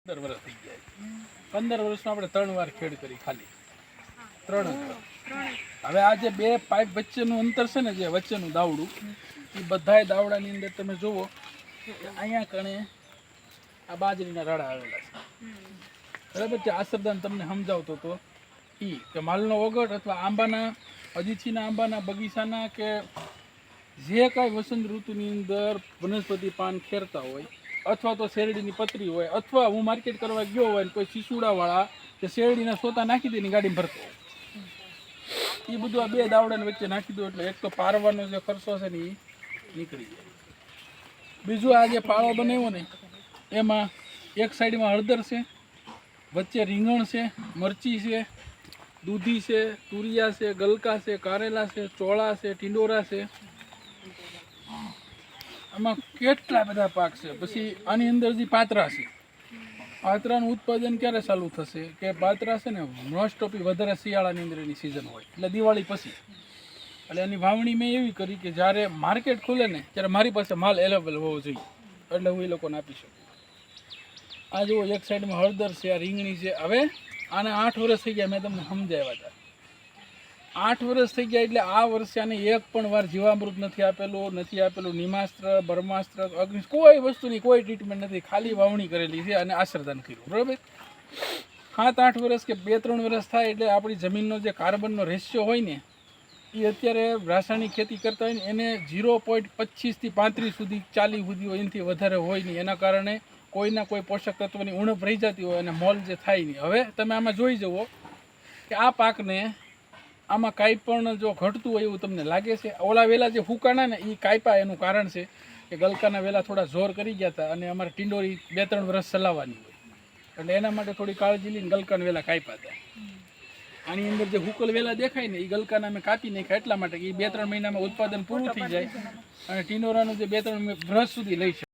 15 વર્ષ થઈ જાય. 15 વર્ષમાં આપણે 3 વાર ખેડ કરી, ખાલી 3 જ. હવે આ જે બે પાઇપ વચ્ચેનું અંતર છે ને, જે વચ્ચેનું દાવડું, એ બધાય દાવડાની અંદર તમે જુઓ અહીંયા કણે આ બાજરીના રાડા આવેલા છે. બરાબર છે. આસરદાન તમને સમજાવતો હતો એ કે માલનો ઓગટ અથવા આંબાના અજીથીના આંબાના બગીચાના કે જે કાંઈ વસંત ઋતુની અંદર વનસ્પતિ પાન ખેરતા હોય, અથવા તો શેરડીની પતરી હોય, અથવા હું માર્કેટ કરવા ગયો હોય ને કોઈ શીશુડાવાળા કે શેરડીના સોતા નાખી દે ને ગાડી ભરતો હોય, એ બધું આ બે દાવડાની વચ્ચે નાખી દો એટલે એક તો પારવાનો જે ખર્ચો છે ને એ નીકળી જાય. બીજું આ જે પાળો બનાવ્યો ને એમાં એક સાઈડમાં હળદર છે, વચ્ચે રીંગણ છે, મરચી છે, દૂધી છે, તુરિયા છે, ગલકા છે, કારેલા છે, ચોળા છે, ટીંડોરા છે, આમાં કેટલા બધા પાક છે. પછી આની અંદર જે પાત્રા છે, પાત્રાનું ઉત્પાદન ક્યારે ચાલુ થશે કે પાત્રા છે ને મોસ્ટ ઓફ વધારે શિયાળાની અંદર એની સિઝન હોય એટલે દિવાળી પછી. એટલે એની વાવણી મેં એવી કરી કે જ્યારે માર્કેટ ખુલે ને ત્યારે મારી પાસે માલ અવેલેબલ હોવો જોઈએ, એટલે હું એ લોકોને આપી શકું. આ જુઓ એક સાઈડમાં હળદર છે, આ રીંગણી છે. હવે આને 8 વર્ષ થઈ ગયા, મેં તમને સમજાવ્યા હતા. 8 વર્ષ થઈ ગયા એટલે આ વર્ષે આને એક પણ વાર જીવામૃત નથી આપેલું, નિમાસ્ત્ર, બ્રહ્માસ્ત્ર, અગ્નિ, કોઈ વસ્તુની કોઈ ટ્રીટમેન્ટ નથી, ખાલી વાવણી કરેલી છે અને આશ્રદાન કર્યું. બરાબર. 7-8 વર્ષ કે 2-3 વર્ષ થાય એટલે આપણી જમીનનો જે કાર્બનનો રેશિયો હોય ને એ અત્યારે રાસાયણિક ખેતી કરતા હોય ને એને 0.25 થી 35 સુધી 40 સુધી હોય, એનાથી વધારે હોય નહીં. એના કારણે કોઈના કોઈ પોષક તત્વની ઉણપ રહી જતી હોય અને મોલ જે થાય નહીં. હવે તમે આમાં જોઈ જુઓ કે આ પાકને આમાં કાંઈ પણ જો ઘટતું હોય એવું તમને લાગે છે. ઓલા વેલા જે ફૂકાણા ને એ કાપ્યા, એનું કારણ છે કે ગલકાના વેલા થોડા જોર કરી ગયા હતા અને અમારે ટીંડોરી 2-3 વર્ષ ચલાવવાની હોય એટલે એના માટે થોડી કાળજી લઈને ગલકાના વેલા કાપ્યા હતા. આની અંદર જે હુકલ વેલા દેખાય ને એ ગલકાના અમે કાપી નાખ્યા એટલા માટે કે એ 2-3 મહિનામાં ઉત્પાદન પૂરું થઈ જાય અને ટીંડોરાનું જે 2-3 વર્ષ સુધી લઈ શકે.